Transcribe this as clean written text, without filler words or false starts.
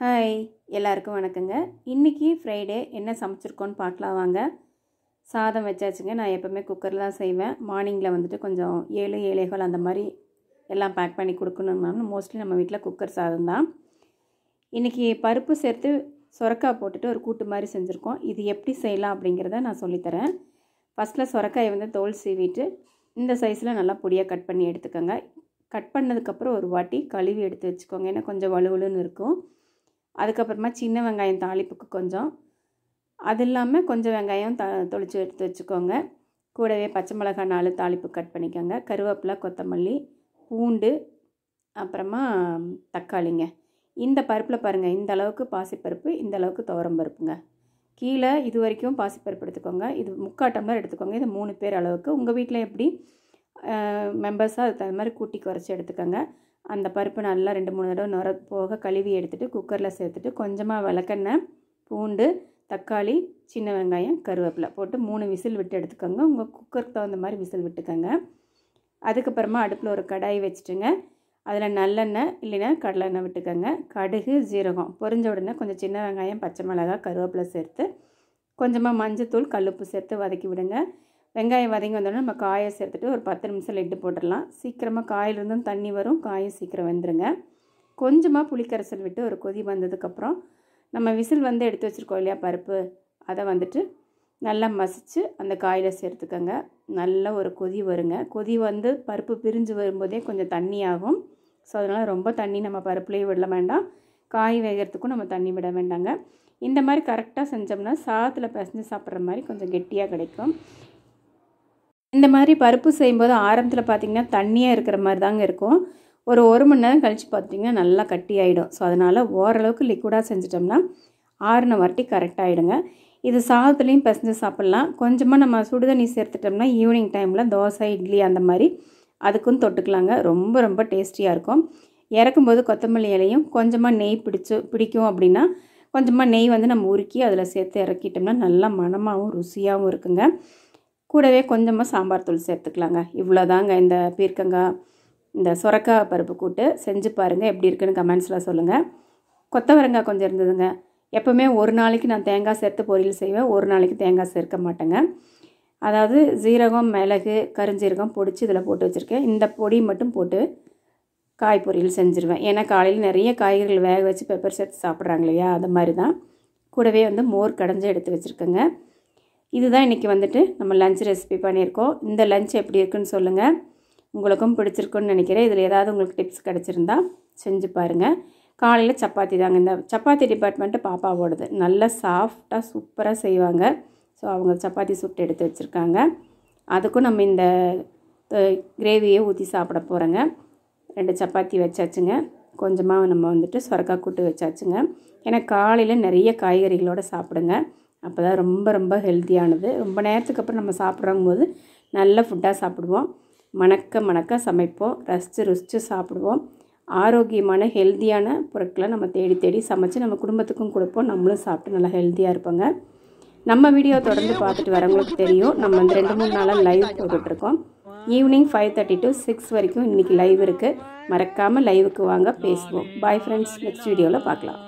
Hi எல்லாருக்கும் வணக்கங்க. இன்றைக்கி ஃப்ரைடே என்ன சமைச்சிருக்கோன்னு பார்க்கலாம் வாங்க. சாதம் வச்சாச்சுங்க. நான் எப்போவுமே குக்கரில் தான் செய்வேன். மார்னிங்கில் வந்துட்டு கொஞ்சம் 7 அந்த மாதிரி எல்லாம் பேக் பண்ணி கொடுக்கணும்னாலும் மோஸ்ட்லி நம்ம வீட்டில் குக்கர் சாதம் தான். இன்றைக்கி பருப்பு சேர்த்து சொரக்காய் போட்டுட்டு ஒரு கூட்டு மாதிரி செஞ்சுருக்கோம். இது எப்படி செய்யலாம் அப்படிங்கிறத நான் சொல்லித்தரேன். ஃபஸ்ட்டில் சொரக்காயை வந்து தோல் சீவிட்டு இந்த சைஸில் நல்லா பொடியாக கட் பண்ணி எடுத்துக்கோங்க. கட் பண்ணதுக்கப்புறம் ஒரு வாட்டி கழுவி எடுத்து வச்சுக்கோங்க. ஏன்னா கொஞ்சம் வலுவலுன்னு இருக்கும். அதுக்கப்புறமா சின்ன வெங்காயம் தாளிப்புக்கு கொஞ்சம், அது இல்லாமல் கொஞ்சம் வெங்காயம் தொளிச்சு எடுத்து வச்சுக்கோங்க. கூடவே பச்சை மிளகாய் 4 தாளிப்பு கட் பண்ணிக்கோங்க. கருவேப்பிலை, கொத்தமல்லி, பூண்டு, அப்புறமா தக்காளிங்க. இந்த பருப்பில் பாருங்கள், இந்த அளவுக்கு பாசிப்பருப்பு, இந்த அளவுக்கு துவரம் பருப்புங்க. கீழே இது வரைக்கும் பாசிப்பருப்பு எடுத்துக்கோங்க. இது 3/4 டம்ளர் எடுத்துக்கோங்க. இது 3 பேர் அளவுக்கு. உங்கள் வீட்டில் எப்படி மெம்பர்ஸாக அதுக்கு தகுந்த மாதிரி கூட்டி குறைச்சி எடுத்துக்கோங்க. அந்த பருப்பு நல்லா 2-3 தடவை நுர போக கழுவி எடுத்துகிட்டு குக்கரில் சேர்த்துட்டு கொஞ்சமாக விளக்கெண்ணெய், பூண்டு, தக்காளி, சின்ன வெங்காயம், கருவேப்பிலை போட்டு 3 விசில் விட்டு எடுத்துக்கோங்க. உங்கள் குக்கருக்கு தகுந்த மாதிரி விசில் விட்டுக்கோங்க. அதுக்கப்புறமா அடுப்பில் ஒரு கடாய் வச்சுட்டுங்க. அதில் நல்லெண்ணெய் இல்லைன்னா கடலெண்ணெய் விட்டுக்கோங்க. கடுகு, ஜீரகம் பொரிஞ்ச உடனே கொஞ்சம் சின்ன வெங்காயம், பச்சை மிளகாய், கருவேப்பிலை சேர்த்து கொஞ்சமாக மஞ்சத்தூள், கல்லுப்பு சேர்த்து வதக்கி விடுங்க. வெங்காயம் வதங்கி வந்தோடனே நம்ம காயை சேர்த்துட்டு ஒரு 10 நிமிஷம் லிட்டு போட்டுடலாம். சீக்கிரமாக காயிலிருந்தும் தண்ணி வரும், காயும் சீக்கிரம் வெந்துருங்க. கொஞ்சமாக புளிக்கரைசல் விட்டு ஒரு கொதி வந்ததுக்கப்புறம் நம்ம விசில் வந்து எடுத்து வச்சுருக்கோம் இல்லையா பருப்பு, அதை வந்துட்டு நல்லா மசித்து அந்த காயில் சேர்த்துக்கோங்க. நல்ல ஒரு கொதி வருங்க. கொதி வந்து பருப்பு பிரிஞ்சு வரும்போதே கொஞ்சம் தண்ணி ஆகும். ஸோ அதனால் ரொம்ப தண்ணி நம்ம பருப்புலேயே விட வேண்டாம், காய் வேகிறதுக்கும் நம்ம தண்ணி விட வேண்டாங்க. இந்த மாதிரி கரெக்டாக செஞ்சோம்னா சாதத்தில் பிசைஞ்சு சாப்பிட்ற மாதிரி கொஞ்சம் கெட்டியாக கிடைக்கும். இந்த மாதிரி பருப்பு செய்யும்போது ஆரம்பத்தில் பார்த்திங்கன்னா தண்ணியாக இருக்கிற மாதிரி தாங்க இருக்கும். ஒரு 1 மணி நேரம் கழித்து பார்த்திங்கன்னா நல்லா கட்டி ஆகிடும். ஸோ அதனால் ஓரளவுக்கு லிக்விடாக செஞ்சிட்டோம்னா ஆறுன வாட்டி கரெக்டாகிடுங்க. இது சாதத்துலேயும் பிசைஞ்சு சாப்பிட்லாம். கொஞ்சமாக நம்ம சுடுதண்ணி சேர்த்துட்டோம்னா ஈவினிங் டைமில் தோசை, இட்லி அந்த மாதிரி அதுக்கும் தொட்டுக்கலாங்க. ரொம்ப ரொம்ப டேஸ்டியாக இருக்கும். இறக்கும்போது கொத்தமல்லி இலையும் கொஞ்சமாக நெய் பிடிக்கும் அப்படின்னா கொஞ்சமாக நெய் வந்து நம்ம உருக்கி அதில் சேர்த்து இறக்கிட்டோம்னா நல்லா மணமாகவும் ருசியாகவும் இருக்குங்க. கூடவே கொஞ்சமாக சாம்பார் தூள் சேர்த்துக்கலாங்க. இவ்வளோதாங்க இந்த பீர்க்கங்காய் இந்த சொரக்காய் பருப்பு கூட்டு. செஞ்சு பாருங்கள், எப்படி இருக்குன்னு கமெண்ட்ஸில் சொல்லுங்கள். கொத்தவரங்காய் கொஞ்சம் இருந்ததுங்க. எப்போவுமே ஒரு நாளைக்கு நான் தேங்காய் சேர்த்து பொரியல் செய்வேன், ஒரு நாளைக்கு தேங்காய் சேர்க்க மாட்டேங்க. அதாவது ஜீரகம், மிளகு, கருஞ்சீரகம் பொடிச்சு இதில் போட்டு வச்சுருக்கேன். இந்த பொடி மட்டும் போட்டு காய் பொரியல் செஞ்சுருவேன். ஏன்னா காலையில் நிறைய காய்கறிகள் வேக வச்சு பெப்பர் சேர்த்து சாப்பிட்றாங்க இல்லையா, அது மாதிரி தான். கூடவே வந்து மோர் கடைஞ்சி எடுத்து வச்சுருக்கேங்க. இதுதான் இன்றைக்கி வந்துட்டு நம்ம லஞ்ச் ரெசிபி பண்ணியிருக்கோம். இந்த லஞ்ச் எப்படி இருக்குன்னு சொல்லுங்கள். உங்களுக்கும் பிடிச்சிருக்குன்னு நினைக்கிறேன். இதில் ஏதாவது உங்களுக்கு டிப்ஸ் கிடச்சிருந்தா செஞ்சு பாருங்கள். காலையில் சப்பாத்தி தாங்க. இந்த சப்பாத்தி டிபார்ட்மெண்ட்டு பாப்பாவோடது. நல்லா சாஃப்டாக சூப்பராக செய்வாங்க. ஸோ அவங்க சப்பாத்தி சுட்டு எடுத்து வச்சுருக்காங்க. அதுக்கும் நம்ம இந்த கிரேவியை ஊற்றி சாப்பிட போகிறோங்க. 2 சப்பாத்தி வச்சாச்சுங்க. கொஞ்சமாக நம்ம வந்துட்டு சொரக்காய் கூட்டு வச்சாச்சுங்க. ஏன்னா காலையில் நிறைய காய்கறிகளோடு சாப்பிடுங்க. அப்போ தான் ரொம்ப ரொம்ப ஹெல்த்தியானது. ரொம்ப நேரத்துக்கு அப்புறம் நம்ம சாப்பிட்றம்போது நல்ல ஃபுட்டாக சாப்பிடுவோம். மணக்க சமைப்போம், ருசித்து சாப்பிடுவோம். ஆரோக்கியமான ஹெல்த்தியான பொருட்களை நம்ம தேடி சமைச்சு நம்ம குடும்பத்துக்கும் கொடுப்போம். நம்மளும் சாப்பிட்டு நல்லா ஹெல்த்தியாக இருப்போங்க. நம்ம வீடியோ தொடர்ந்து பார்த்துட்டு வரவங்களுக்கு தெரியும், நம்ம வந்து 2-3 நாளாக லைவ் போட்டுட்ருக்கோம். ஈவினிங் 5:30 to 6 வரைக்கும் இன்றைக்கி லைவ் இருக்குது. மறக்காமல் லைவுக்கு வாங்க, பேசுவோம். பாய் ஃப்ரெண்ட்ஸ், நெக்ஸ்ட் வீடியோவில் பார்க்கலாம்.